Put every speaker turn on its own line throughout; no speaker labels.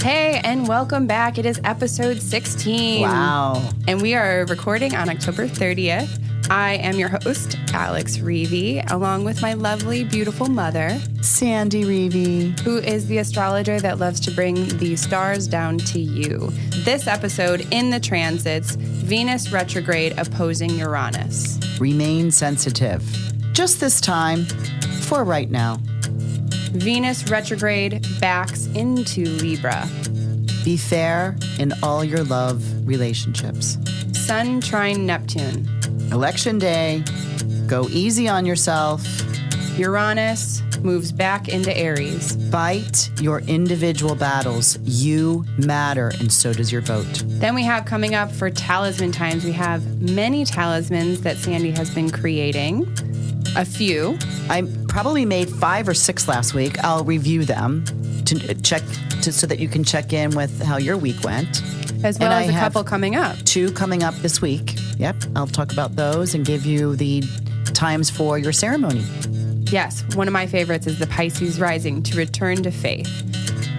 Hey, and welcome back. It is episode 16.
Wow.
And we are recording on October 30th. I am your host, Alex Reevy, along with my lovely, beautiful mother,
Sandy Reevy,
who is the astrologer that loves to bring the stars down to you. This episode in the transits, Venus retrograde opposing Uranus.
Remain sensitive. Just this time, for right now.
Venus retrograde backs into Libra.
Be fair in all your love relationships.
Sun trine Neptune.
Election day, go easy on yourself.
Uranus moves back into Aries.
Fight your individual battles. You matter, and so does your vote.
Then we have coming up for Talisman Times, we have many talismans that Sandy has been creating. A few.
I probably made 5 or 6 last week. I'll review them so that you can check in with how your week went.
As well as a couple coming up.
2 coming up this week. Yep, I'll talk about those and give you the times for your ceremony.
Yes, one of my favorites is the Pisces rising, to return to faith.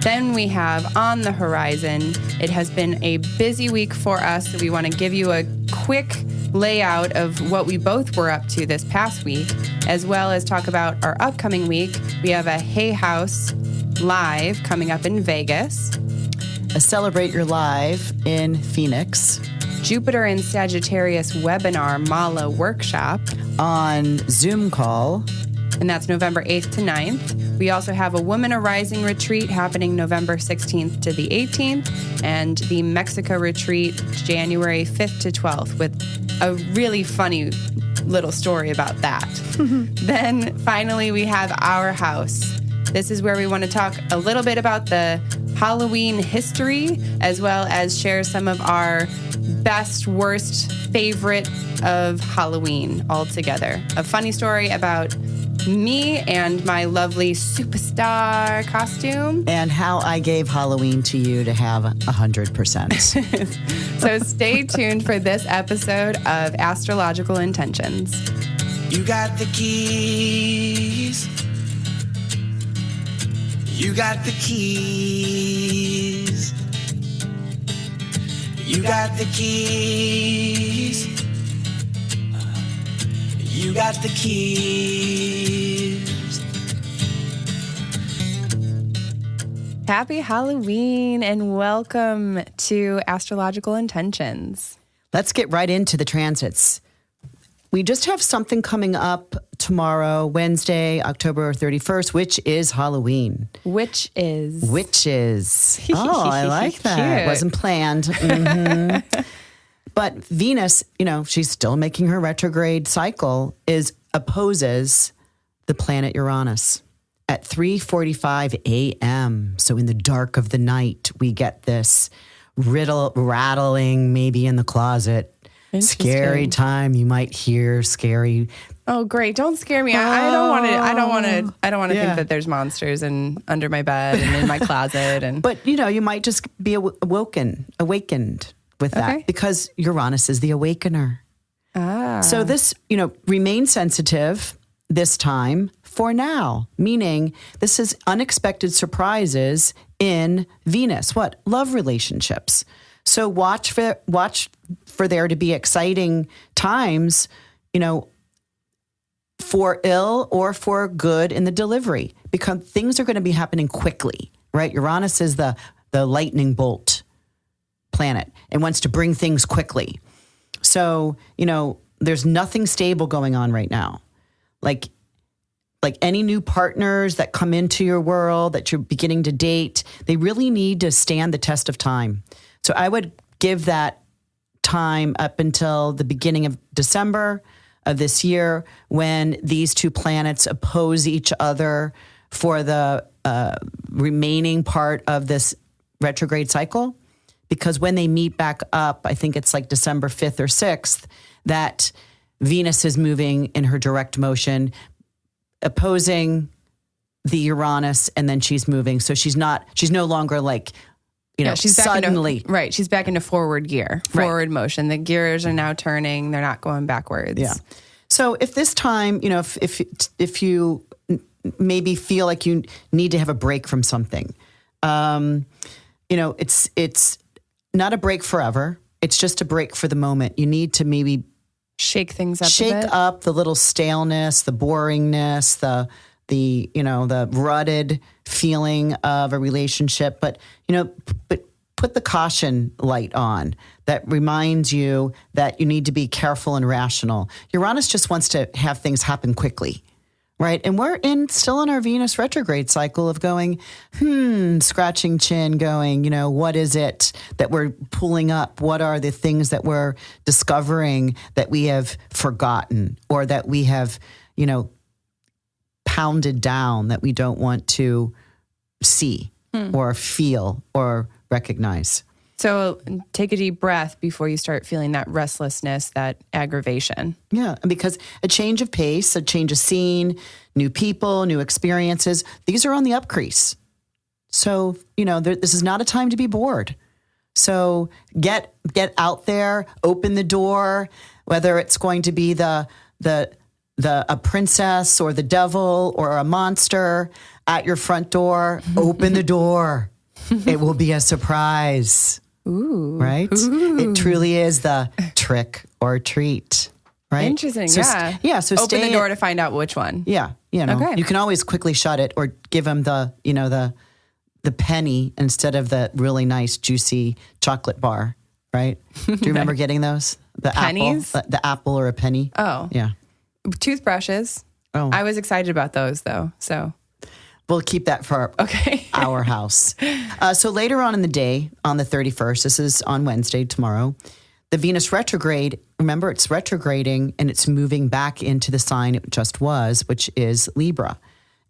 Then we have on the horizon, it has been a busy week for us, so we want to give you a quick layout of what we both were up to this past week, as well as talk about our upcoming week. We have a Hay House Live coming up in Vegas.
A Celebrate Your Live in Phoenix.
Jupiter and Sagittarius webinar Mala workshop.
On Zoom call.
And that's November 8th to 9th. We also have a Woman Arising retreat happening November 16th to the 18th, and the Mexico retreat January 5th to 12th, with a really funny little story about that. Then finally we have Our House. This is where we want to talk a little bit about the Halloween history, as well as share some of our best, worst, favorite of Halloween all together. A funny story about me and my lovely superstar costume.
And how I gave Halloween to you to have 100%.
So stay tuned for this episode of Astrological Intentions.
You got the keys. You got the keys. You got the keys. You got the keys.
Happy Halloween and welcome to Astrological Intentions.
Let's get right into the transits. We just have something coming up tomorrow, Wednesday, October 31st, which is Halloween.
Witches.
Oh, I like that.
Cute.
It wasn't planned. Mm-hmm. But Venus, she's still making her retrograde cycle, opposes the planet Uranus at 3:45 a.m. So in the dark of the night, we get this rattling, maybe in the closet. Scary time. You might hear scary.
Oh, great! Don't scare me. I don't want to. I don't want to think that there's monsters under my bed and in my closet.
But you might just be awakened with that, because Uranus is the awakener. So this, remain sensitive this time for now, meaning this is unexpected surprises in Venus. What? Love relationships. So watch for there to be exciting times, for ill or for good in the delivery, because things are going to be happening quickly, right? Uranus is the lightning bolt planet and wants to bring things quickly. So, there's nothing stable going on right now. Like any new partners that come into your world that you're beginning to date, they really need to stand the test of time. So I would give that time up until the beginning of December of this year, when these two planets oppose each other for the remaining part of this retrograde cycle. Because when they meet back up, I think it's like December 5th or 6th, that Venus is moving in her direct motion, opposing the Uranus, and then she's moving. So she's no longer like, she's suddenly.
She's back into forward gear, forward motion. The gears are now turning. They're not going backwards.
Yeah. So if this time, if you maybe feel like you need to have a break from something, it's not a break forever. It's just a break for the moment. You need to maybe
shake things up.
Shake
a bit.
up the little staleness, the boringness, the rutted feeling of a relationship. But put the caution light on that reminds you that you need to be careful and rational. Uranus just wants to have things happen quickly, right? And we're still in our Venus retrograde cycle of going, scratching chin, going, what is it that we're pulling up? What are the things that we're discovering that we have forgotten or that we have, pounded down that we don't want to see or feel or recognize?
So take a deep breath before you start feeling that restlessness, that aggravation.
Yeah, because a change of pace, a change of scene, new people, new experiences, these are on the upcrease. So, this is not a time to be bored. So get out there, open the door, whether it's going to be a princess or the devil or a monster at your front door, open the door. It will be a surprise.
Ooh.
Right?
Ooh.
It truly is the trick or treat. Right?
Interesting.
So,
yeah.
So
open the door to find out which one.
Yeah.
Okay.
You can always quickly shut it or give them the penny instead of the really nice, juicy chocolate bar. Right? Do you remember getting those? The
pennies?
Apple, the apple or a penny.
Oh.
Yeah.
Toothbrushes. Oh. I was excited about those though. So
we'll keep that for our house. So later on in the day, on the 31st, this is on Wednesday, tomorrow, the Venus retrograde, remember it's retrograding and it's moving back into the sign it just was, which is Libra.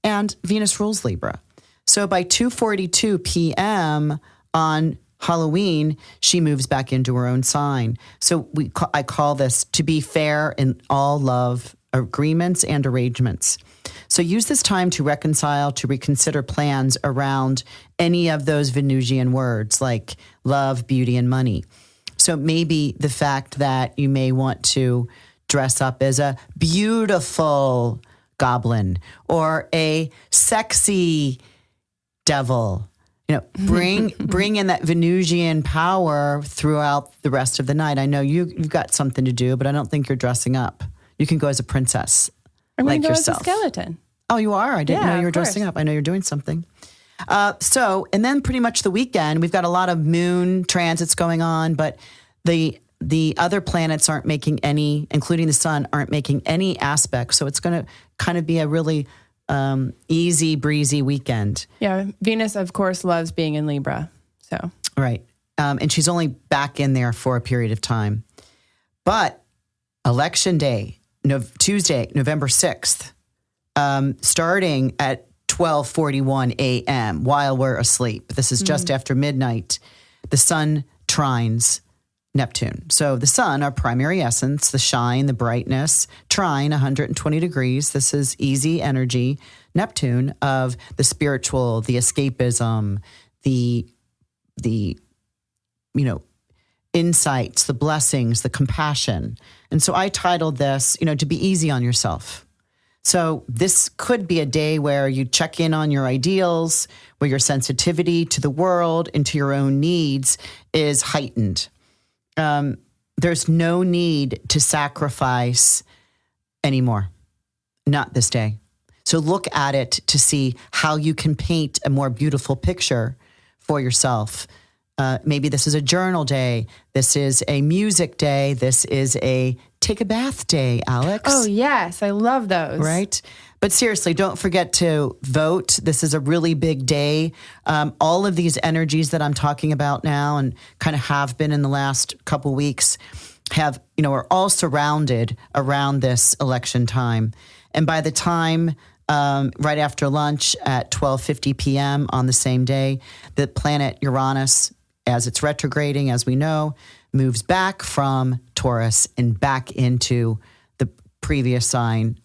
And Venus rules Libra. So by 2:42 p.m. on Halloween, she moves back into her own sign. So I call this to be fair in all love agreements and arrangements. So use this time to reconcile, to reconsider plans around any of those Venusian words like love, beauty, and money. So maybe the fact that you may want to dress up as a beautiful goblin or a sexy devil. Bring in that Venusian power throughout the rest of the night. I know you've got something to do, but I don't think you're dressing up. You can go as a princess.
I'm going
like
to go
yourself.
as a skeleton.
Oh, you are? I didn't know you were
course.
dressing up. I know you're doing something. And then pretty much the weekend, we've got a lot of moon transits going on, but the other planets aren't making any, including the sun, aren't making any aspects. So it's going to kind of be a really easy breezy weekend.
Yeah. Venus, of course, loves being in Libra. So
right. And she's only back in there for a period of time. But election day, Tuesday, November 6th, starting at 12:41 a.m. while we're asleep. This is just after midnight. The sun trines Neptune. So the sun, our primary essence, the shine, the brightness, trine 120 degrees. This is easy energy. Neptune of the spiritual, the escapism, the insights, the blessings, the compassion. And so I titled this, to be easy on yourself. So this could be a day where you check in on your ideals, where your sensitivity to the world and to your own needs is heightened. There's no need to sacrifice anymore. Not this day. So look at it to see how you can paint a more beautiful picture for yourself. Maybe this is a journal day. This is a music day. This is a take a bath day, Alex.
Oh, yes. I love those.
Right? But seriously, don't forget to vote. This is a really big day. All of these energies that I'm talking about now and kind of have been in the last couple weeks are all surrounded around this election time. And by the time right after lunch at 12:50 p.m. on the same day, the planet Uranus, as it's retrograding, as we know, moves back from Taurus and back into the previous sign,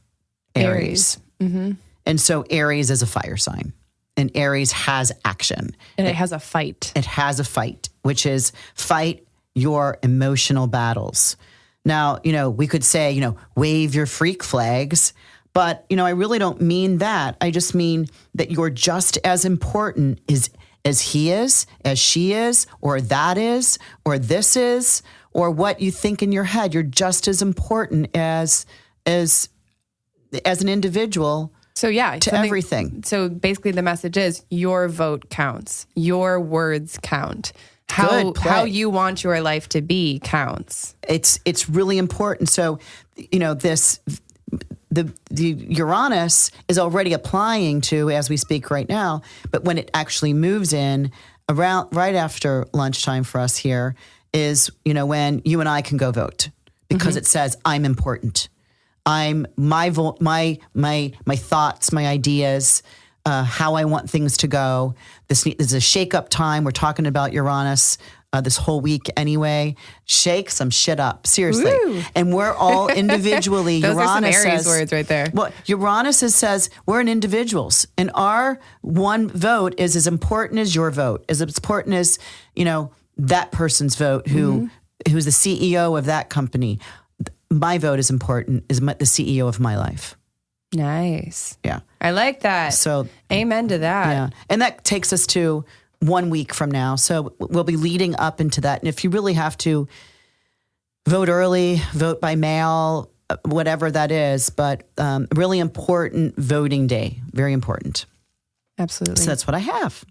Aries.
Mm-hmm.
And so Aries is a fire sign, and Aries has action.
And it has a fight.
It has a fight, which is fight your emotional battles. Now, we could say, wave your freak flags, but, I really don't mean that. I just mean that you're just as important as he is, as she is, or that is, or this is, or what you think in your head. You're just as important as an individual.
So yeah,
to everything.
So basically the message is your vote counts. Your words count. How you want your life to be counts.
It's really important. So, the Uranus is already applying to, as we speak right now, but when it actually moves in around right after lunchtime for us here is, when you and I can go vote because it says I'm important. I'm my thoughts, my ideas, how I want things to go. This is a shake-up time. We're talking about Uranus this whole week anyway. Shake some shit up, seriously.
Woo.
And we're all individually.
Those
Uranus
are some Aries
says,
words right there.
Well, Uranus says we're an individuals, and our one vote is as important as your vote, as important as that person's vote who's the CEO of that company. My vote is important, is the CEO of my life.
Nice.
Yeah.
I like that.
So,
amen to that.
Yeah. And that takes us to 1 week from now. So we'll be leading up into that. And if you really have to vote early, vote by mail, whatever that is, but really important voting day. Very important.
Absolutely.
So that's what I have.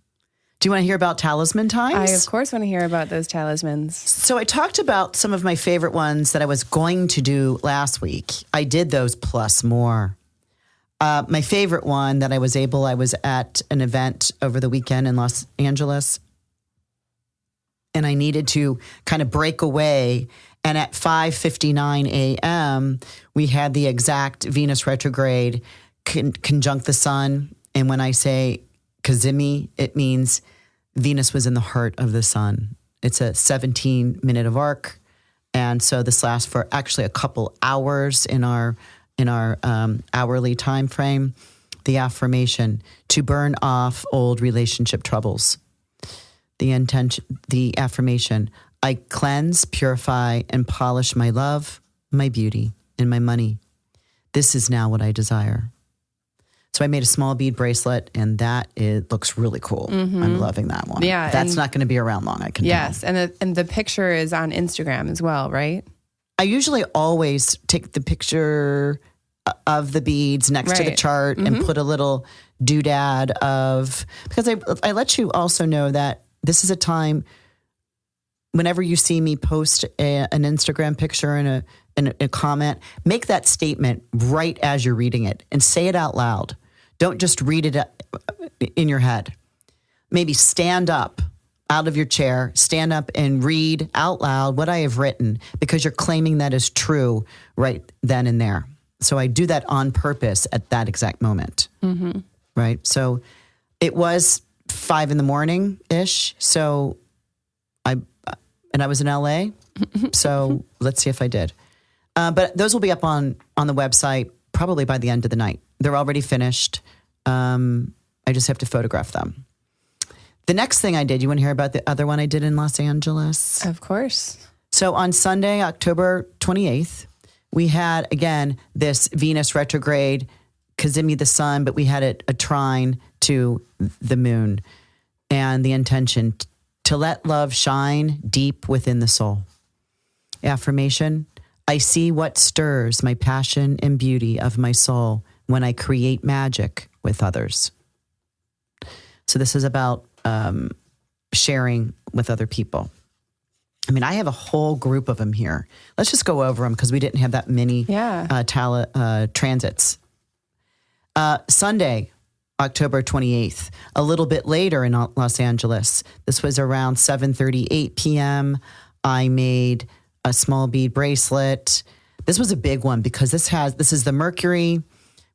Do you want to hear about Talisman Times?
I, of course, want to hear about those talismans.
So I talked about some of my favorite ones that I was going to do last week. I did those plus more. My favorite one that I was at an event over the weekend in Los Angeles, and I needed to kind of break away. And at 5:59 a.m., we had the exact Venus retrograde conjunct the sun. And when I say cazimi, it means Venus was in the heart of the sun. It's a 17-minute of arc. And so this lasts for actually a couple hours in our hourly time frame. The affirmation: to burn off old relationship troubles. The affirmation: I cleanse, purify, and polish my love, my beauty, and my money. This is now what I desire. So I made a small bead bracelet, and it looks really cool. I'm loving that one.
Yeah,
that's not going to be around long, I can tell.
Yes, and the picture is on Instagram as well, right?
I usually always take the picture of the beads next to the chart and put a little doodad because I let you also know that this is a time whenever you see me post an Instagram picture and a comment, make that statement right as you're reading it and say it out loud. Don't just read it in your head. Maybe stand up out of your chair, stand up and read out loud what I have written, because you're claiming that is true right then and there. So I do that on purpose at that exact moment. Right? So it was 5 a.m. So I was in LA. So let's see if I did. But those will be up on the website probably by the end of the night. They're already finished. I just have to photograph them. The next thing I did, you want to hear about the other one I did in Los Angeles?
Of course.
So on Sunday, October 28th, we had, again, this Venus retrograde, cazimi the sun, but we had a trine to the moon. And the intention to let love shine deep within the soul. Affirmation: I see what stirs my passion and beauty of my soul when I create magic with others. So this is about sharing with other people. I mean, I have a whole group of them here. Let's just go over them because we didn't have that many transits. Sunday, October 28th, a little bit later in Los Angeles. This was around 7:38 p.m. I made a small bead bracelet. This was a big one because this is the Mercury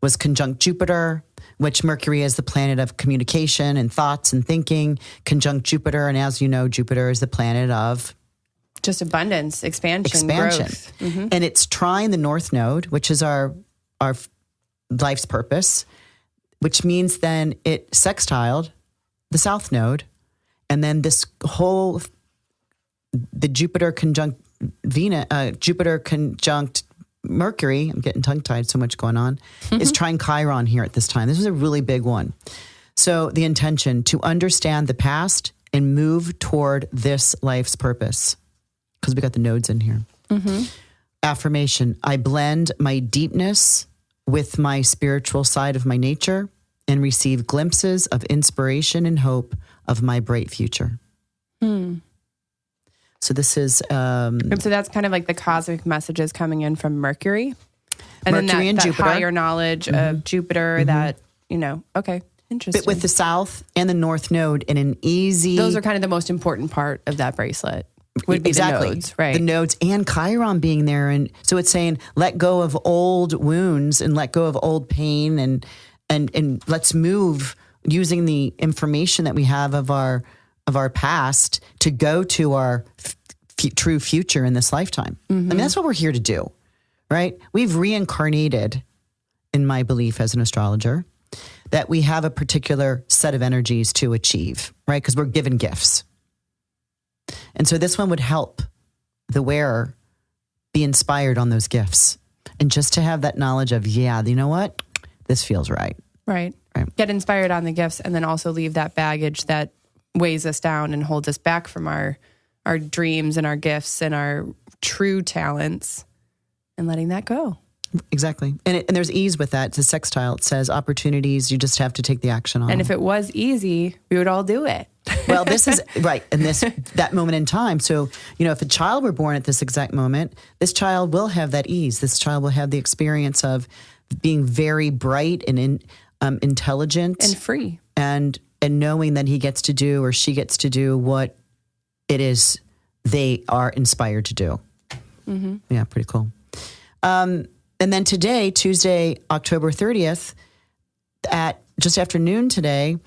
was conjunct Jupiter, which Mercury is the planet of communication and thoughts and thinking, conjunct Jupiter. And as you know, Jupiter is the planet of
just abundance, expansion. Growth.
And it's trine the North Node, which is our life's purpose, which means then it sextiled the South Node. And then the Jupiter conjunct Venus, Jupiter conjunct Mercury, I'm getting tongue-tied, so much going on, is trine Chiron here at this time. This is a really big one. So the intention to understand the past and move toward this life's purpose. Because we got the nodes in here. Affirmation. I blend my deepness with my spiritual side of my nature and receive glimpses of inspiration and hope of my bright future. So this is...
and so that's kind of like the cosmic messages coming in from Mercury. And
Mercury
then
and
that
Jupiter.
higher knowledge of Jupiter that, okay, interesting.
But with the south and the north node in an easy...
Those are kind of the most important part of that bracelet. Would be
exactly.
the nodes, right?
The nodes and Chiron being there. And so it's saying, let go of old wounds and let go of old pain and let's move using the information that we have of our past to go to our true future in this lifetime. I mean, that's what we're here to do, right? We've reincarnated, in my belief as an astrologer, that we have a particular set of energies to achieve, right? Because we're given gifts. And so this one would help the wearer be inspired on those gifts. And just to have that knowledge of, yeah, you know what? This feels right.
Right. Get inspired on the gifts and then also leave that baggage that weighs us down and holds us back from our dreams and our gifts and our true talents and letting that go.
Exactly. And there's ease with that. It's a sextile. It says opportunities. You just have to take the action on.
And if it was easy, we would all do it.
Well, this is right. And that moment in time. So, if a child were born at this exact moment, this child will have that ease. This child will have the experience of being very bright and intelligent
and free
and knowing that he gets to do or she gets to do what it is they are inspired to do. Yeah, pretty cool. And then today, Tuesday, October 30th, at just after noon today,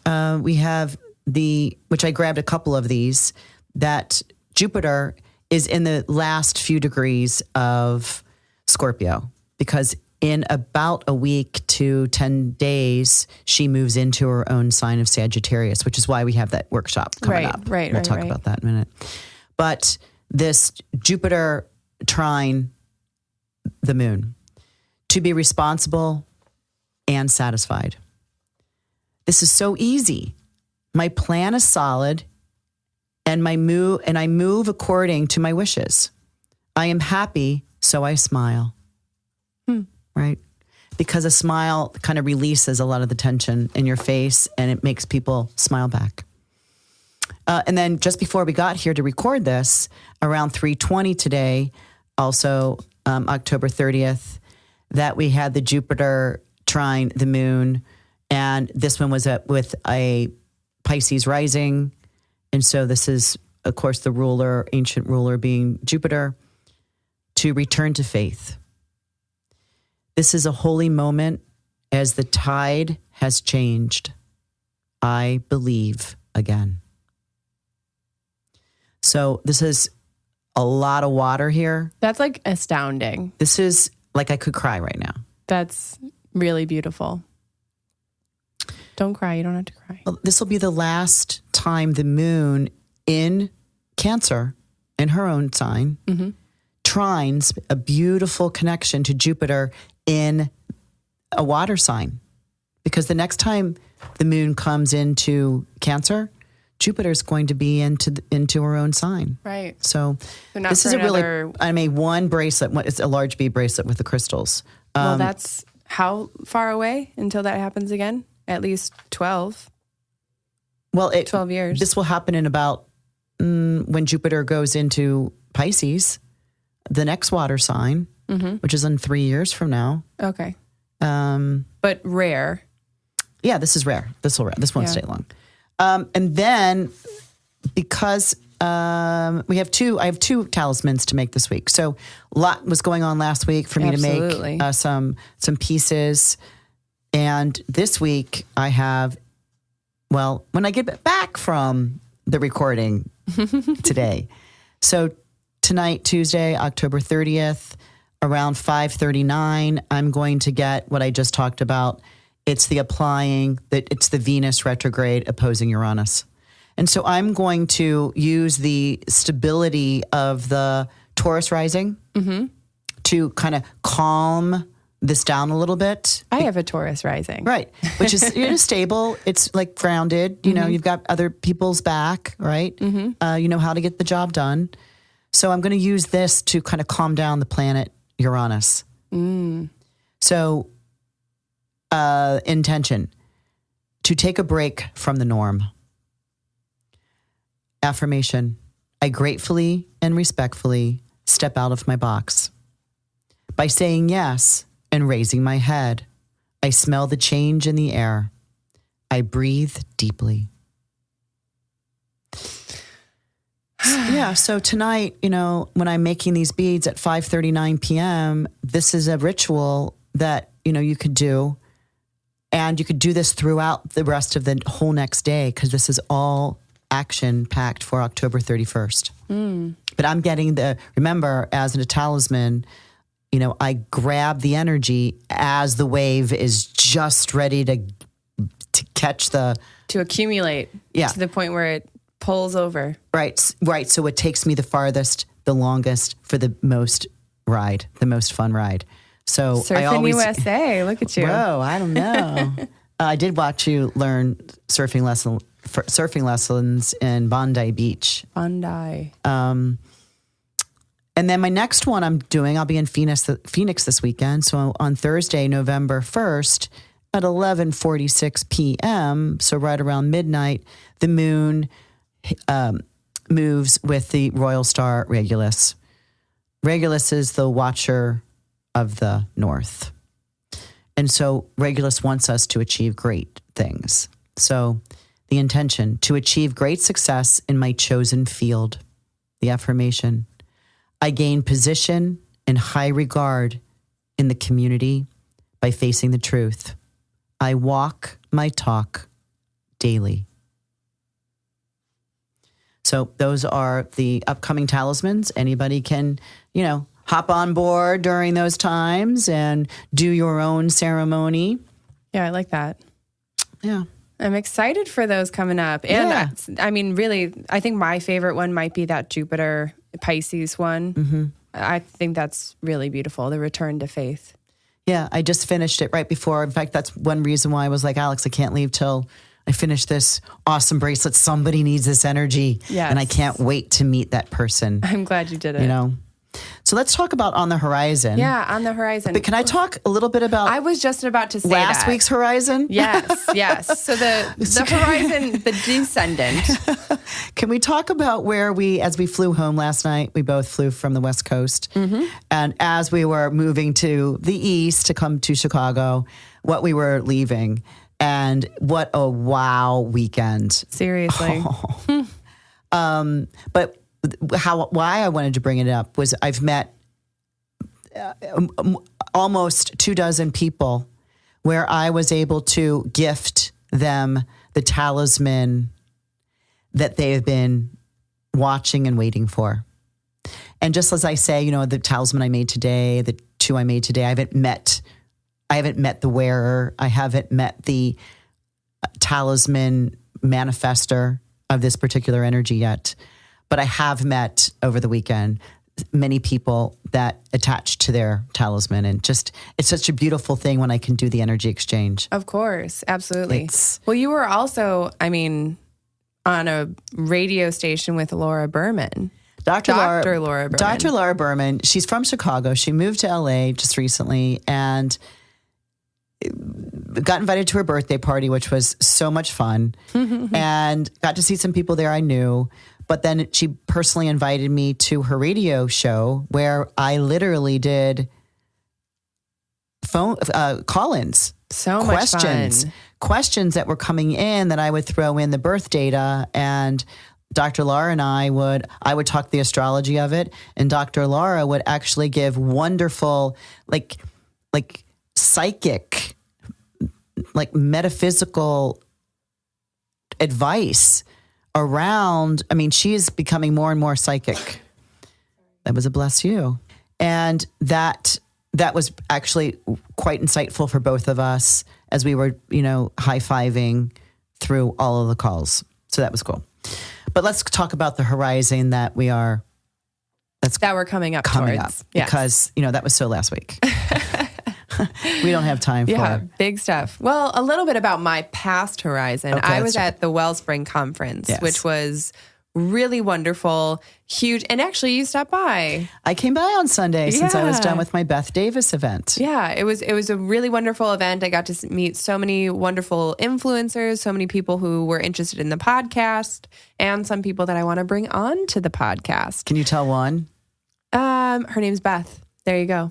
we have which I grabbed a couple of these, that Jupiter is in the last few degrees of Scorpio, because in about a week to 10 days, she moves into her own sign of Sagittarius, which is why we have that workshop coming up. We'll talk about that in a minute. But this Jupiter trine the moon, to be responsible and satisfied. This is so easy. My plan is solid and I move according to my wishes. I am happy, so I smile. Right? Because a smile kind of releases a lot of the tension in your face and it makes people smile back. And then just before we got here to record this, around 3:20 today, also October 30th, that we had the Jupiter trine the moon. And this one was with a Pisces rising. And so this is, of course, the ruler, ancient ruler being Jupiter, to return to faith. This is a holy moment as the tide has changed. I believe again. So this is a lot of water here.
That's like astounding.
This is like I could cry right now.
That's really beautiful. Don't cry. You don't have to cry.
Well, this will be the last time the moon in Cancer, in her own sign, trines a beautiful connection to Jupiter in a water sign. Because the next time the moon comes into Cancer, Jupiter is going to be into her own sign.
Right.
So this is I made one bracelet. It's a large bead bracelet with the crystals.
Well, that's how far away until that happens again? At least 12.
Well,
12 years.
This will happen in about when Jupiter goes into Pisces, the next water sign, which is in 3 years from now.
Okay. But rare.
Yeah, this is rare. This won't stay long. And then because I have two talismans to make this week. So a lot was going on last week for me to make some pieces. And this week I have, when I get back from the recording today. So tonight, Tuesday, October 30th, around 5:39, I'm going to get what I just talked about. It's it's the Venus retrograde opposing Uranus. And so I'm going to use the stability of the Taurus rising to kind of calm this down a little bit.
I have a Taurus rising.
Right. Which is stable. It's like grounded. You know, you've got other people's back, right? You know how to get the job done. So I'm going to use this to kind of calm down the planet Uranus. So intention, to take a break from the norm. Affirmation, I gratefully and respectfully step out of my box. By saying yes and raising my head, I smell the change in the air. I breathe deeply. Yeah, so tonight, you know, when I'm making these beads at 5:39 p.m., this is a ritual that, you know, you could do. And you could do this throughout the rest of the whole next day because this is all action-packed for October 31st. But I'm getting remember, as a talisman, you know, I grab the energy as the wave is just ready to catch to
accumulate to the point where it pulls over. Right.
So it takes me the farthest, the longest for the most fun ride. So
Surfing USA, look at you.
Whoa, I don't know. I did watch you learn surfing lessons in Bondi Beach.
Bondi.
And then my next one I'll be in Phoenix this weekend. So on Thursday, November 1st at 11:46 p.m., so right around midnight, the moon moves with the royal star Regulus. Regulus is the watcher of the north. And so Regulus wants us to achieve great things. So the intention, to achieve great success in my chosen field. The affirmation, I gain position and high regard in the community by facing the truth. I walk my talk daily. So those are the upcoming talismans. Anybody can, you know, hop on board during those times and do your own ceremony.
Yeah, I like that.
Yeah.
I'm excited for those coming up. And I mean, really, I think my favorite one might be that Jupiter Pisces one. I think that's really beautiful, the return to faith.
Yeah, I just finished it right before. In fact, that's one reason why I was like, Alex, I can't leave till I finish this awesome bracelet. Somebody needs this energy.
Yes.
And I can't wait to meet that person.
I'm glad you did it.
You know? So let's talk about on the horizon.
Yeah, on the horizon.
But can I talk a little bit about...
I was just about to say
last week's horizon?
Yes. So the horizon, the descendant.
Can we talk about as we flew home last night, we both flew from the West Coast. And as we were moving to the East to come to Chicago, what we were leaving. And what a wow weekend.
Seriously.
But why I wanted to bring it up was I've met almost 24 people where I was able to gift them the talisman that they have been watching and waiting for. And just as I say, you know, the talisman I made today, the two I made today, I haven't met the wearer. I haven't met the talisman manifester of this particular energy yet. But I have met over the weekend many people that attach to their talisman. And just, it's such a beautiful thing when I can do the energy exchange.
Of course. Absolutely. Well, you were also, I mean, on a radio station with Laura Berman. Dr. Laura Berman.
Dr. Laura Berman, she's from Chicago. She moved to LA just recently and got invited to her birthday party, which was so much fun, and got to see some people there I knew. But then she personally invited me to her radio show where I literally did phone call-ins.
So much fun.
Questions that were coming in that I would throw in the birth data, and Dr. Laura and I would talk the astrology of it, and Dr. Laura would actually give wonderful, like psychic, like metaphysical advice around. I mean, she is becoming more and more psychic. That was a bless you. And that was actually quite insightful for both of us as we were, you know, high-fiving through all of the calls. So that was cool. But let's talk about the horizon that we're coming up towards.
Yes.
Because, you know, that was so last week. We don't have time
Yeah,
for.
big stuff. Well, a little bit about my past horizon.
Okay,
I was
that's
at the Wellspring Conference,
Yes.
which was really wonderful, huge. And actually, you stopped by.
I came by on Sunday since I was
Yeah.
done with my Beth Davis event.
Yeah, it was a really wonderful event. I got to meet so many wonderful influencers, so many people who were interested in the podcast, and some people that I want to bring on to the podcast.
Can you tell one?
Her name's Beth. There you go.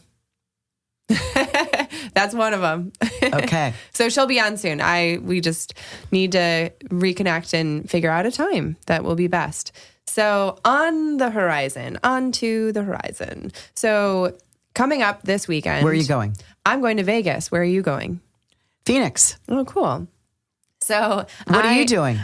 That's one of them.
Okay.
So she'll be on soon. We just need to reconnect and figure out a time that will be best. So onto the horizon. So coming up this weekend.
Where are you going?
I'm going to Vegas. Where are you going?
Phoenix.
Oh, cool. So
What are you doing?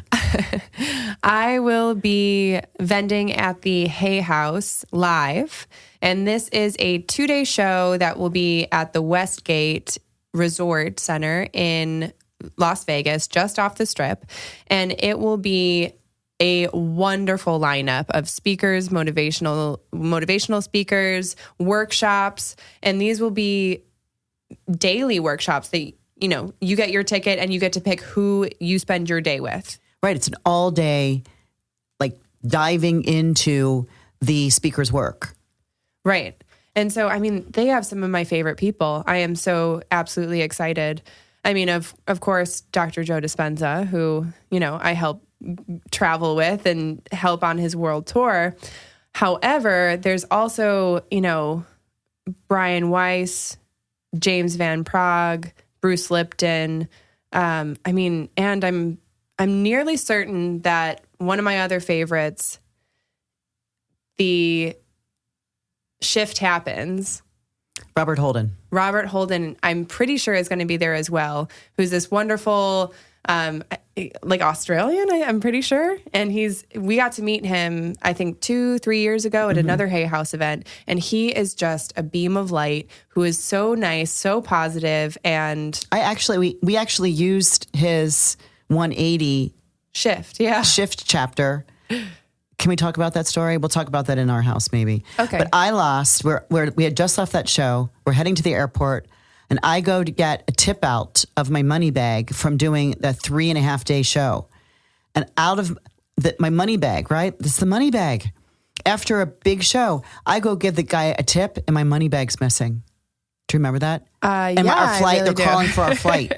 I will be vending at the Hay House live. And this is a 2-day show that will be at the Westgate Resort Center in Las Vegas, just off the Strip. And it will be a wonderful lineup of speakers, motivational speakers, workshops. And these will be daily workshops that, you get your ticket and you get to pick who you spend your day with.
Right. It's an all day, like diving into the speaker's work.
Right. And so, they have some of my favorite people. I am so absolutely excited. Of course, Dr. Joe Dispenza, who, I help travel with and help on his world tour. However, there's also, Brian Weiss, James Van Prague, Bruce Lipton. And I'm nearly certain that one of my other favorites, the Shift Happens.
Robert Holden,
I'm pretty sure is going to be there as well, who's this wonderful, Australian, I'm pretty sure. And we got to meet him, I think 2-3 years ago at another Hay House event. And he is just a beam of light who is so nice, so positive. And
we actually used his 180
shift
chapter. Can we talk about that story? We'll talk about that in our house, maybe.
Okay.
But I lost. We had just left that show. We're heading to the airport, and I go to get a tip out of my money bag from doing the 3.5-day show. And out of my money bag, right? This is the money bag. After a big show, I go give the guy a tip, and my money bag's missing. Do you remember that? And our flight,
I really
they're calling for our flight.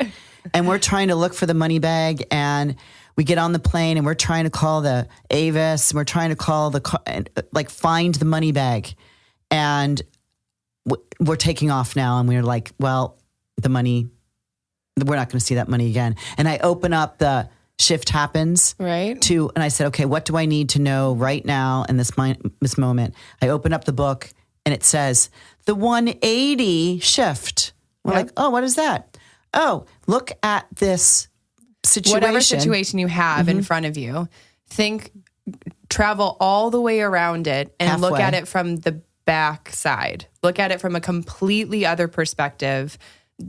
And we're trying to look for the money bag, and we get on the plane and we're trying to call the Avis. And we're trying to call find the money bag. And we're taking off now. And we're like, well, the money, we're not going to see that money again. And I open up the Shift Happens.
Right.
And I said, okay, what do I need to know right now in this moment? I open up the book and it says the 180 shift. We're like, oh, what is that? Oh, look at this situation.
Whatever situation you have in front of you, travel all the way around it and look
Halfway.
at it from the back side. Look at it from a completely other perspective.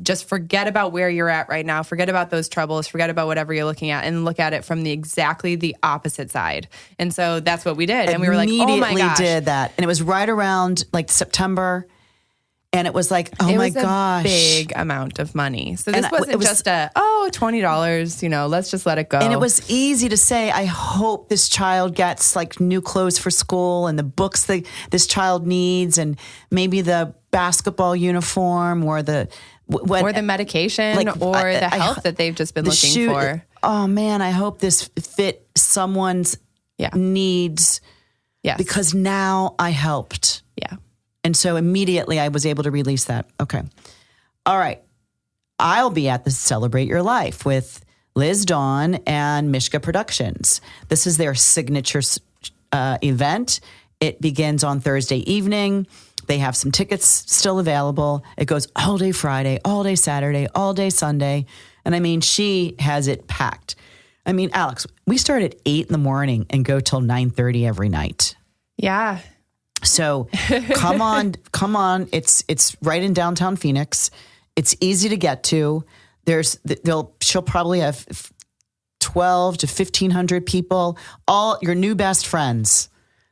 Just forget about where you're at right now. Forget about those troubles. Forget about whatever you're looking at and look at it from exactly the opposite side. And so that's what we did. And we were like, oh my gosh.
Did that. And it was right around September. And it was like, oh my gosh.
Big amount of money. So this
And
wasn't
it was-
just $20, let's just let it go.
And it was easy to say, I hope this child gets new clothes for school and the books that this child needs and maybe the basketball uniform or the
medication or the health that they've just been looking for.
Oh man, I hope this fit someone's needs.
Yes.
Because now I helped.
Yeah.
And so immediately I was able to release that. Okay. All right. I'll be at the Celebrate Your Life with Liz Dawn and Mishka Productions. This is their signature event. It begins on Thursday evening. They have some tickets still available. It goes all day Friday, all day Saturday, all day Sunday. And she has it packed. Alex, we start at 8 a.m. and go till 9:30 every night.
Yeah.
So come on. It's right in downtown Phoenix. It's easy to get to. She'll probably have 12 to 1,500 people, all your new best friends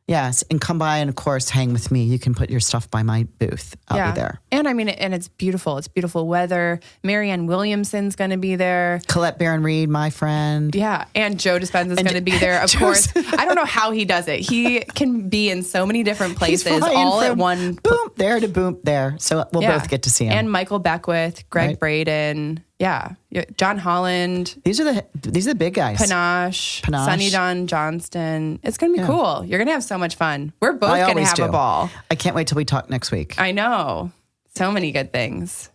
Yes, and come by and, of course, hang with me. You can put your stuff by my booth. I'll be there.
And I mean, and it's beautiful. It's beautiful weather. Marianne Williamson's going to be there.
Colette Barron-Reed, my friend.
Yeah, and Joe Dispenza's going to be there, of course. I don't know how he does it. He can be in so many different places all at one.
Boom, there to boom, there. So we'll both get to see him.
And Michael Beckwith, Greg Braden. Yeah, John Holland.
These are the big guys.
Panache. Sonny Don Johnston. It's going to be cool. You're going to have so much fun. We're both going to have a ball.
I can't wait till we talk next week.
I know. So many good things.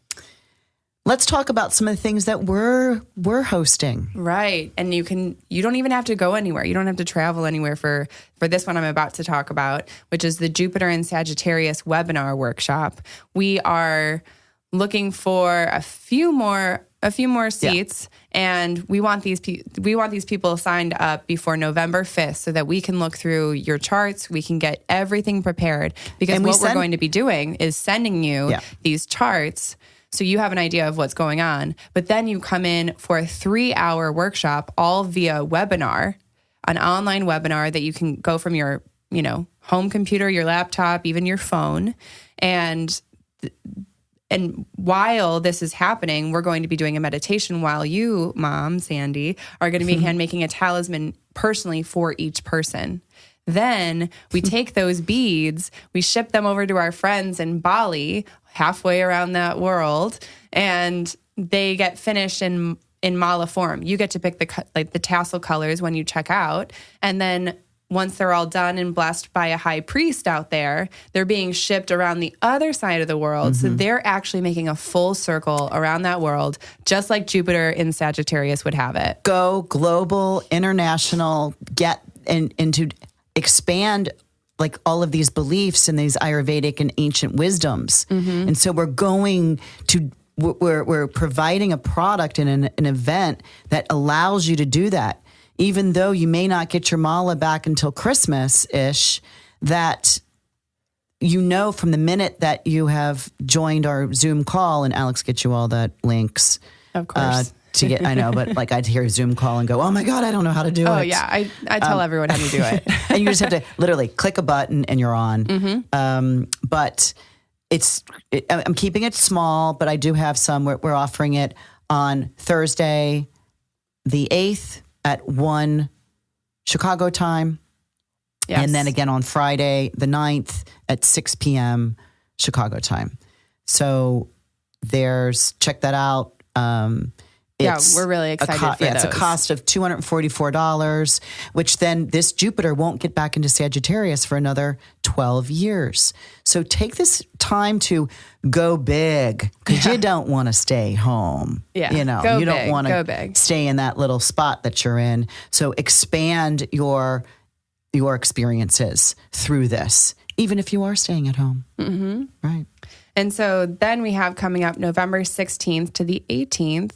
Let's talk about some of the things that we're hosting.
Right. And you don't even have to go anywhere. You don't have to travel anywhere for this one I'm about to talk about, which is the Jupiter and Sagittarius webinar workshop. We are looking for a few more seats, and we want these people signed up before November 5th so that we can look through your charts. We can get everything prepared, because we're going to be doing is sending you these charts so you have an idea of what's going on. But then you come in for a 3-hour workshop, all via webinar, an online webinar that you can go from your, home computer, your laptop, even your phone. And while this is happening, we're going to be doing a meditation while you, Mom, Sandy, are going to be hand-making a talisman personally for each person. Then we take those beads, we ship them over to our friends in Bali, halfway around that world, and they get finished in mala form. You get to pick the tassel colors when you check out, and then once they're all done and blessed by a high priest out there, they're being shipped around the other side of the world. So they're actually making a full circle around that world, just like Jupiter in Sagittarius would have it.
Go global, international, get into expand like all of these beliefs and these Ayurvedic and ancient wisdoms. And so we're providing a product and an event that allows you to do that. Even though you may not get your mala back until Christmas-ish, that from the minute that you have joined our Zoom call, and Alex gets you all the links.
Of course.
I know, but like I'd hear a Zoom call and go, oh my God, I don't know how to do it.
Oh yeah, I tell everyone how to do it.
And you just have to literally click a button and you're on. But I'm keeping it small, but I do have some, we're offering it on Thursday, the 8th, at 1 Chicago time. Yes. And then again on Friday, the 9th at 6 p.m. Chicago time. So check that out.
We're really excited for those.
It's a cost of $244, which then this Jupiter won't get back into Sagittarius for another 12 years. So take this time to go big, because you don't want to stay home.
Yeah,
you don't want to stay in that little spot that you're in. So expand your experiences through this, even if you are staying at home. Right.
And so then we have coming up November 16th to the 18th,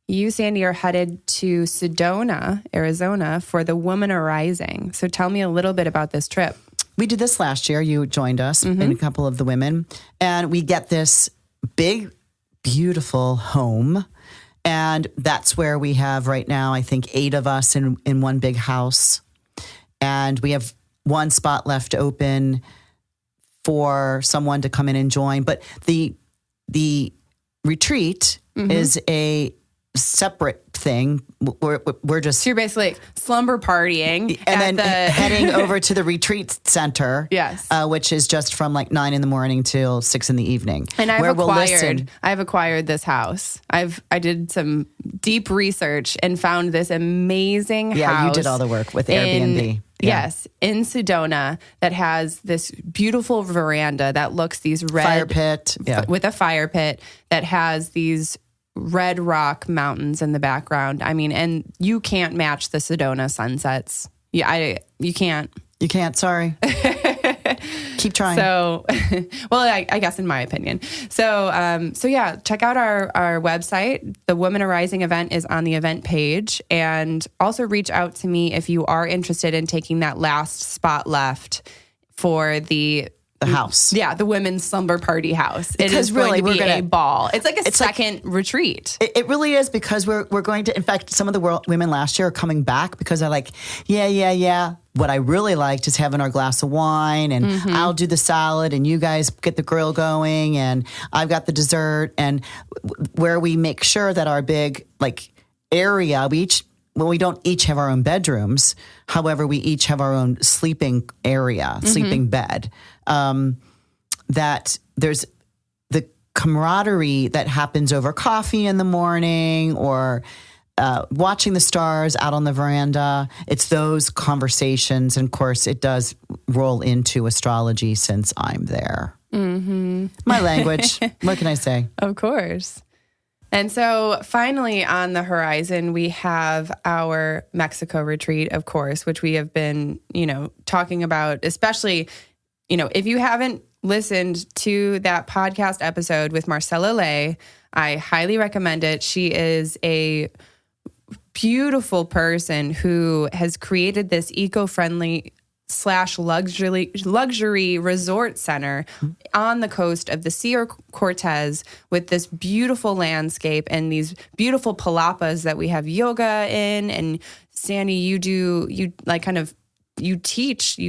you, Sandy, are headed to Sedona, Arizona for the Woman Arising. So tell me a little bit about this trip.
We did this last year. You joined us and a couple of the women. And we get this big, beautiful home. And that's where we have right now, I think, 8 of us in one big house. And we have one spot left open for someone to come in and join. But the retreat is a separate thing. We're just...
So you're basically like slumber partying.
And then heading over to the retreat center.
Yes.
Which is just from like 9 a.m. till 6 p.m.
And I've acquired this house. I did some deep research and found this amazing house.
Yeah, you did all the work with Airbnb.
Yes, in Sedona, that has this beautiful veranda that looks these red...
Fire pit.
With a fire pit that has these red rock mountains in the background. I mean, and you can't match the Sedona sunsets. Yeah, you can't.
You can't, sorry. Keep trying.
So, well, I guess in my opinion. So yeah, check out our website. The Women Arising event is on the event page. And also reach out to me if you are interested in taking that last spot left for the
house.
Yeah, the women's slumber party house. It is
really,
going to be a ball. It's like a second retreat.
It really is, because we're going to, in fact, some of the women last year are coming back because they're like, yeah, what I really liked is having our glass of wine, and I'll do the salad, and you guys get the grill going, and I've got the dessert, and where we make sure that our big area, we don't each have our own bedrooms. However, we each have our own sleeping area, sleeping bed. That there's the camaraderie that happens over coffee in the morning or watching the stars out on the veranda. It's those conversations. And of course, it does roll into astrology since I'm there. My language. What can I say?
Of course. And so finally on the horizon, we have our Mexico retreat, of course, which we have been, talking about, especially, if you haven't listened to that podcast episode with Marcella Lay, I highly recommend it. She is a beautiful person who has created this eco-friendly / luxury resort center on the coast of the Sierra Cortez with this beautiful landscape and these beautiful palapas that we have yoga in. And Sandy, you teach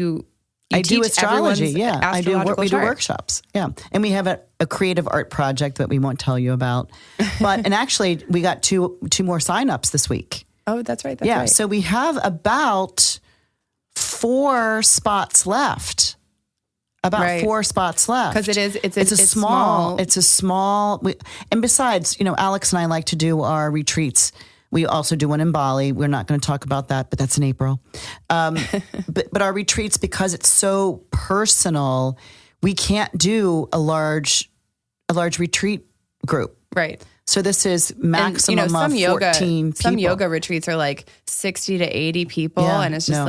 I do astrology.
Yeah.
We do workshops. Yeah. And we have a creative art project that we won't tell you about. And actually we got two more signups this week.
Oh, that's right.
Right. So we have about 4 spots left. Because
it's
a small. And besides, Alex and I like to do our retreats. We also do one in Bali. We're not going to talk about that, but that's in April. But our retreats, because it's so personal, we can't do a large retreat group.
Right.
So this is maximum of 14 people.
Some yoga retreats are 60 to 80 people, and it's just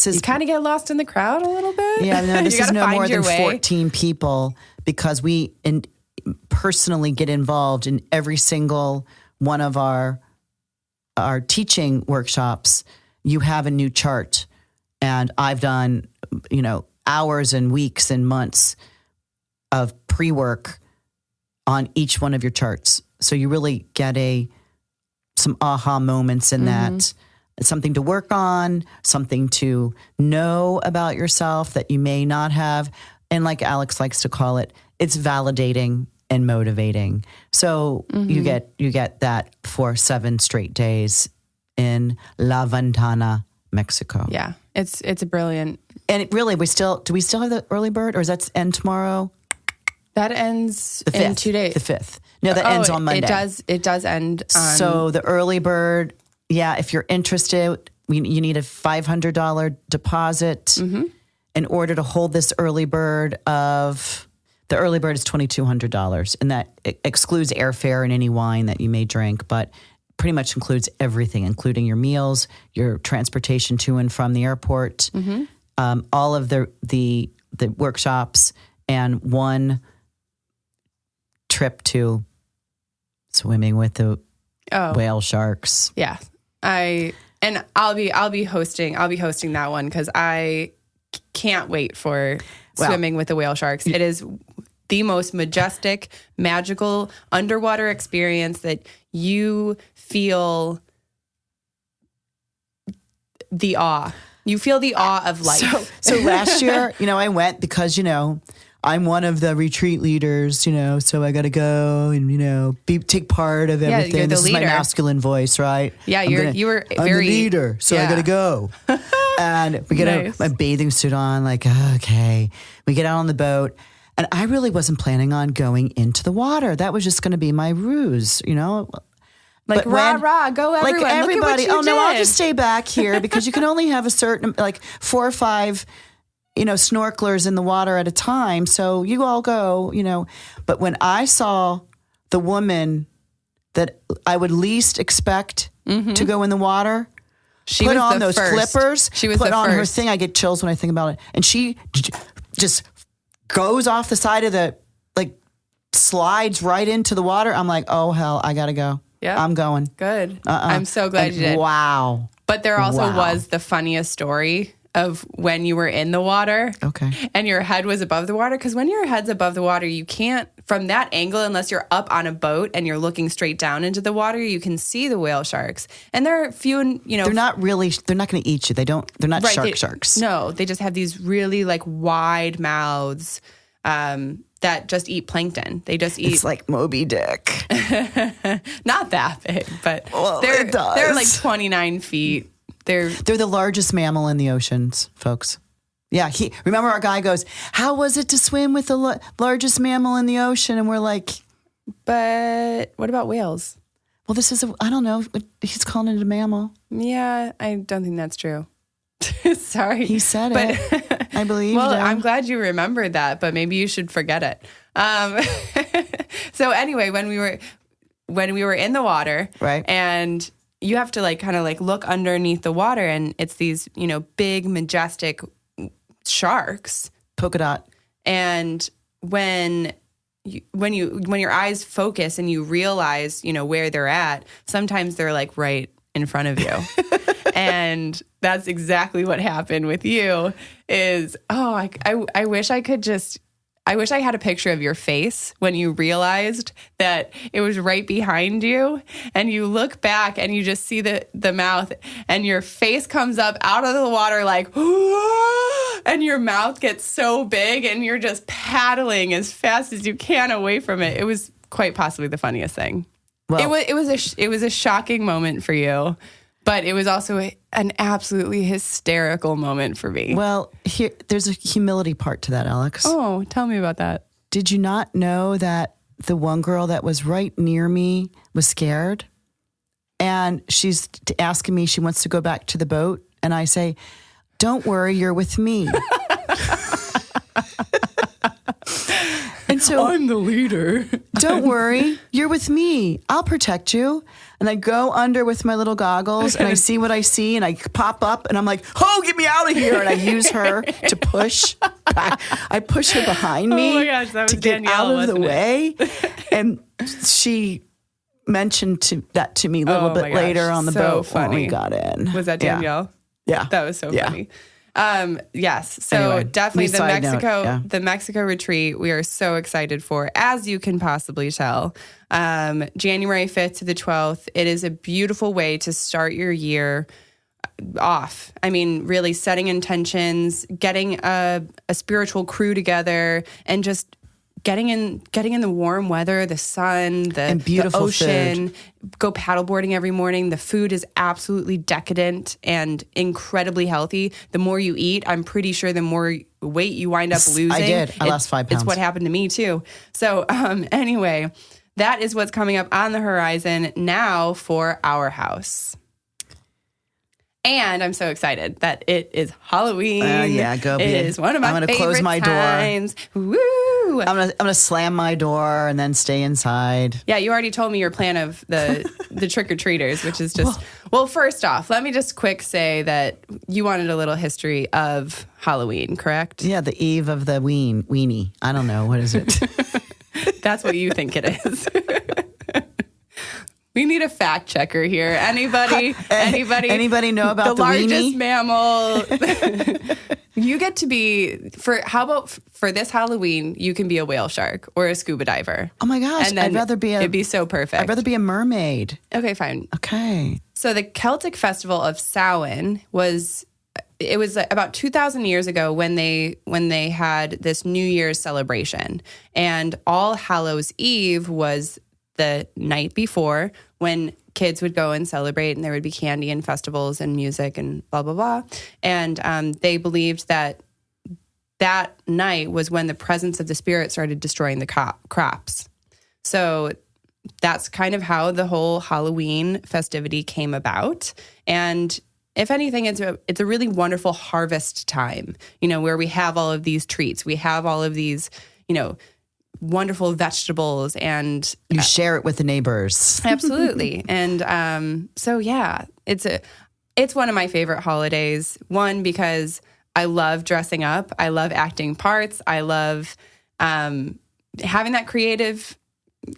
you kind of get lost in the crowd a little bit.
Yeah, no, this is no more than 14 people because we personally get involved in every single one of our teaching workshops. You have a new chart, and I've done, hours and weeks and months of pre-work on each one of your charts. So you really get some aha moments in that. It's something to work on, something to know about yourself that you may not have. And like Alex likes to call it, it's validating and motivating. So you get that for 7 straight days in La Ventana, Mexico.
Yeah, it's brilliant.
And do we still have the early bird, or does that end tomorrow?
That ends in 2 days.
The 5th. No, that ends on Monday.
It does end on...
So the early bird, if you're interested, you need a $500 deposit in order to hold this early bird the early bird is $2,200. And that excludes airfare and any wine that you may drink, but pretty much includes everything, including your meals, your transportation to and from the airport, all of the workshops, and one trip to swimming with the whale sharks.
Yeah. I'll be hosting that one because I can't wait for swimming with the whale sharks. It is the most majestic, magical underwater experience that you feel the awe. You feel the awe of life.
So last year, I went because, I'm one of the retreat leaders, so I got to go and, take part of everything.
Yeah, you're the
this
leader.
Is my masculine voice, right?
Yeah, I'm the
leader, so I got to go. And we get my bathing suit on, okay. We get out on the boat, and I really wasn't planning on going into the water. That was just going to be my ruse,
rah, go everyone.
Everybody,
Look at what you did.
No, I'll just stay back here because you can only have a certain, 4 or 5 snorkelers in the water at a time. So you all go, But when I saw the woman that I would least expect to go in the water,
she
put
was
on
the
those
first.
flippers,
She was
put
the
on
first.
her thing. I get chills when I think about it. And she just goes off the side of the, slides right into the water. I'm like, oh, hell, I got to go.
Yeah.
I'm going.
Good. I'm so glad you did.
Wow.
But there also was the funniest story of when you were in the water.
Okay.
And your head was above the water. Because when your head's above the water, you can't, from that angle, unless you're up on a boat and you're looking straight down into the water, you can see the whale sharks. And they're few and,
they're not going to eat you. They're not
right,
sharks.
No, they just have these really like wide mouths that just eat plankton. They just eat.
It's like Moby Dick.
Not that big, but
it does.
They're like 29 feet. They're
the largest mammal in the oceans, folks. Yeah, remember our guy goes, how was it to swim with the largest mammal in the ocean? And we're like,
but what about whales?
Well, I don't know. He's calling it a mammal.
Yeah, I don't think that's true. Sorry.
He said it. I believe
Well,
him.
I'm glad you remembered that, but maybe you should forget it. So anyway, when we were in the water,
right,
and you have to like kind of like look underneath the water, and it's these, you know, big, majestic sharks.
Polka dot.
And when your eyes focus and you realize, you know, where they're at, sometimes they're like right in front of you. And that's exactly what happened with you is, I wish I had a picture of your face when you realized that it was right behind you, and you look back and you just see the mouth, and your face comes up out of the water like, and your mouth gets so big and you're just paddling as fast as you can away from it. It was quite possibly the funniest thing. Well, it was a shocking moment for you, but it was also an absolutely hysterical moment for me.
Well, there's a humility part to that, Alex.
Oh, tell me about that.
Did you not know that the one girl that was right near me was scared? And she's asking me, she wants to go back to the boat. And I say, don't worry, you're with me. And so
I'm the leader.
Don't worry, you're with me. I'll protect you. And I go under with my little goggles and I see what I see and I pop up and I'm like, oh, get me out of here. And I use her to push back. I push her behind me
oh my gosh, that was
to get
Danielle,
out of the way. And she mentioned that to me a little bit later on the boat when we got in.
Was that Danielle?
Yeah.
That was so funny. Yes. So
anyway,
definitely
the
the Mexico retreat, we are so excited for, as you can possibly tell. January 5th to the 12th. It is a beautiful way to start your year off. I mean, really setting intentions, getting a spiritual crew together, and just getting in the warm weather, the sun,
and beautiful
the ocean.
Food.
Go paddleboarding every morning. The food is absolutely decadent and incredibly healthy. The more you eat, I'm pretty sure the more weight you wind up losing.
I did. I lost 5 pounds.
It's what happened to me too. So anyway, that is what's coming up on the horizon now for our house. And I'm so excited that it is Halloween.
Yeah, go.
It is one of my favorite
close my
times.
door.
Woo!
I'm gonna slam my door and then stay inside.
Yeah, you already told me your plan of the trick-or-treaters, which is just... Well, first off, let me just quick say that you wanted a little history of Halloween, correct?
Yeah, the eve of the weenie. I don't know. What is it?
That's what you think it is. We need a fact checker here. Anybody
know about the
largest
weenie?
Mammal? You get to be how about for this Halloween? You can be a whale shark or a scuba diver.
Oh my gosh!
And then
I'd rather be
it'd be so perfect.
I'd rather be a mermaid.
Okay, fine.
Okay.
So the Celtic festival of Samhain was about 2,000 years ago when they had this New Year's celebration, and All Hallows Eve was the night before, when kids would go and celebrate, and there would be candy and festivals and music and blah, blah, blah. And they believed that night was when the presence of the spirit started destroying the crops. So that's kind of how the whole Halloween festivity came about. And if anything, it's a really wonderful harvest time, where we have all of these treats. We have all of these, wonderful vegetables, and
you share it with the neighbors.
Absolutely. And so yeah, it's one of my favorite holidays. One, because I love dressing up, I love acting parts, I love having that creative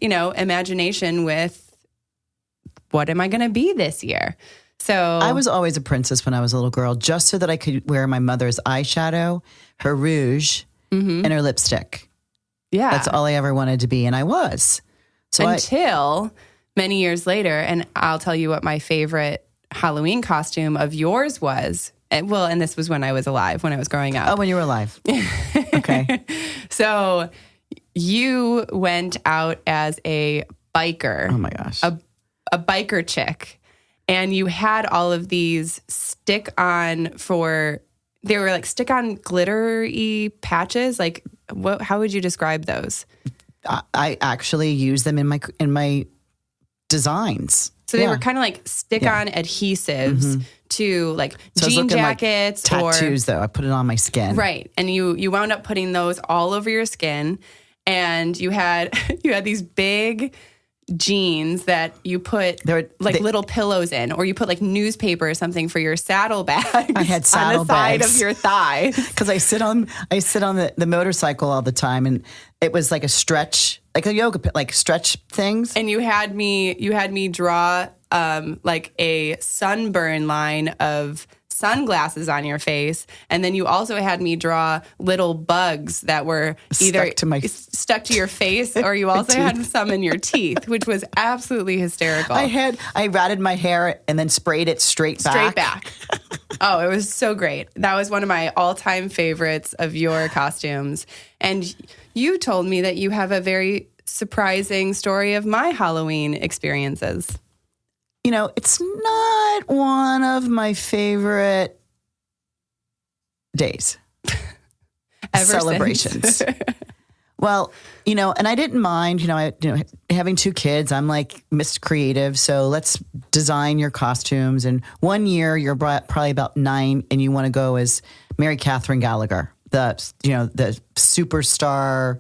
imagination with what am I going to be this year. So
I was always a princess when I was a little girl, just so that I could wear my mother's eyeshadow, her rouge, and her lipstick.
yeah.
That's all I ever wanted to be, and I was. So
Until many years later, and I'll tell you what my favorite Halloween costume of yours was. And this was when I was alive, when I was growing up.
Oh, when you were alive. Okay.
So you went out as a biker.
Oh my gosh.
A biker chick. And you had all of these they were like stick-on glittery patches. Like, how would you describe those?
I actually use them in my designs.
So they were kind of like stick-on adhesives to like jean jackets
like
or
tattoos. Though I put it on my skin,
right? And you wound up putting those all over your skin, and you had these big jeans that you put little pillows in, or you put like newspaper or something for your saddlebags.
I had saddlebags
on the side of your thigh
because I sit on the motorcycle all the time, and it was like a stretch, like a yoga pit, like stretch things.
And you had me draw like a sunburn line of sunglasses on your face, and then you also had me draw little bugs that were either stuck to your face, or you also had some in your teeth, which was absolutely hysterical.
I ratted my hair and then sprayed it straight back.
Oh, it was so great. That was one of my all-time favorites of your costumes. And you told me that you have a very surprising story of my Halloween experiences.
You know, it's not one of my favorite days. Celebrations. Well, you know, and I didn't mind, having 2 kids. I'm like Miss Creative, so let's design your costumes. And one year you're probably about 9, and you want to go as Mary Catherine Gallagher, the superstar.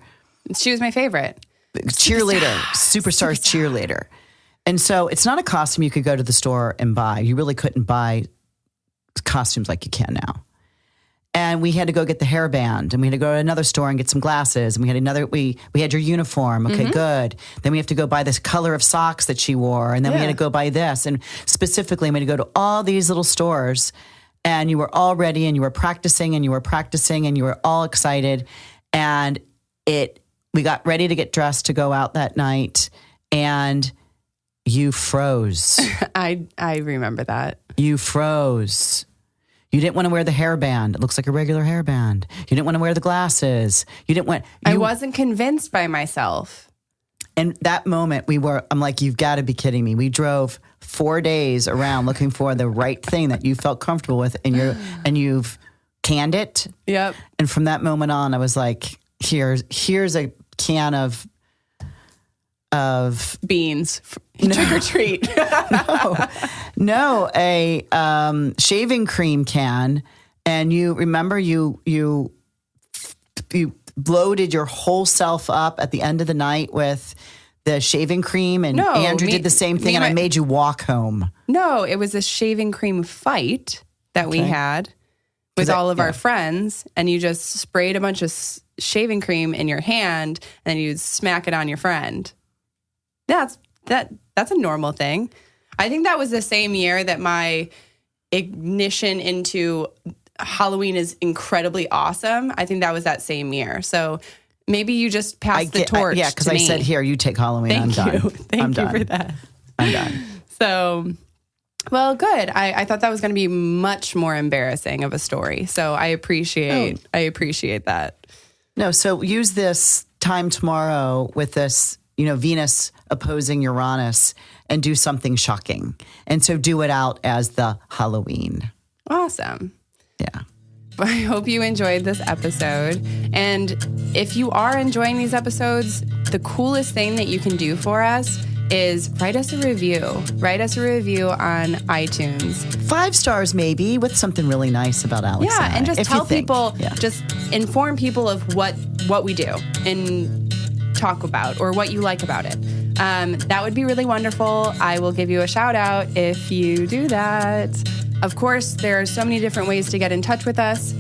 She was my favorite.
Superstar cheerleader. And so it's not a costume you could go to the store and buy. You really couldn't buy costumes like you can now. And we had to go get the hairband, and we had to go to another store and get some glasses. And we had your uniform. Okay, good. Then we have to go buy this color of socks that she wore. And then we had to go buy this. And specifically, we had to go to all these little stores, and you were all ready, and you were practicing, and you were all excited. And we got ready to get dressed to go out that night, and you froze.
I remember that.
You froze. You didn't want to wear the hairband. It looks like a regular hairband. You didn't want to wear the glasses.
I wasn't convinced by myself.
And that moment I'm like, you've got to be kidding me. We drove 4 days around looking for the right thing that you felt comfortable with, and you've canned it.
Yep.
And from that moment on, I was like, here's a can of
beans. Trick or treat.
No, a shaving cream can. And you remember you loaded your whole self up at the end of the night with the shaving cream, and Andrew did the same thing, and I made you walk home. No,
it was a shaving cream fight that we had with all of our friends, and you just sprayed a bunch of shaving cream in your hand, and then you'd smack it on your friend. That's a normal thing. I think that was the same year that my ignition into Halloween is incredibly awesome. I think that was that same year. So maybe you just passed the torch.
Yeah, because I said, here, you take Halloween. I'm done.
Thank you for that.
I'm done.
So, well, good. I thought that was going to be much more embarrassing of a story. So I appreciate that.
No, so use this time tomorrow with this, Venus opposing Uranus, and do something shocking. And so do it out as the Halloween.
Awesome.
Yeah.
I hope you enjoyed this episode. And if you are enjoying these episodes, the coolest thing that you can do for us is write us a review. Write us a review on iTunes.
5 stars maybe, with something really nice about Alex.
Yeah, and just tell people, just inform people of what we do and talk about, or what you like about it. That would be really wonderful. I will give you a shout out if you do that. Of course, there are so many different ways to get in touch with us.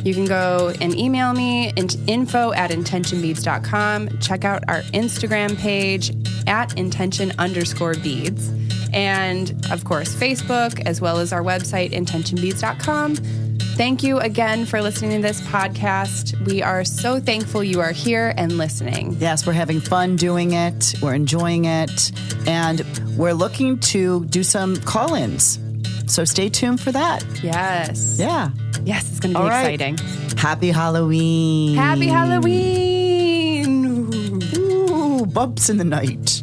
You can go and email me at info@intentionbeads.com. Check out our Instagram page @intention_beads. and of course, Facebook, as well as our website, intentionbeats.com. Thank you again for listening to this podcast. We are so thankful you are here and listening.
Yes, we're having fun doing it. We're enjoying it. And we're looking to do some call-ins. So stay tuned for that.
Yes.
Yeah.
Yes, it's going to be exciting.
Happy Halloween.
Happy Halloween.
Ooh, bumps in the night.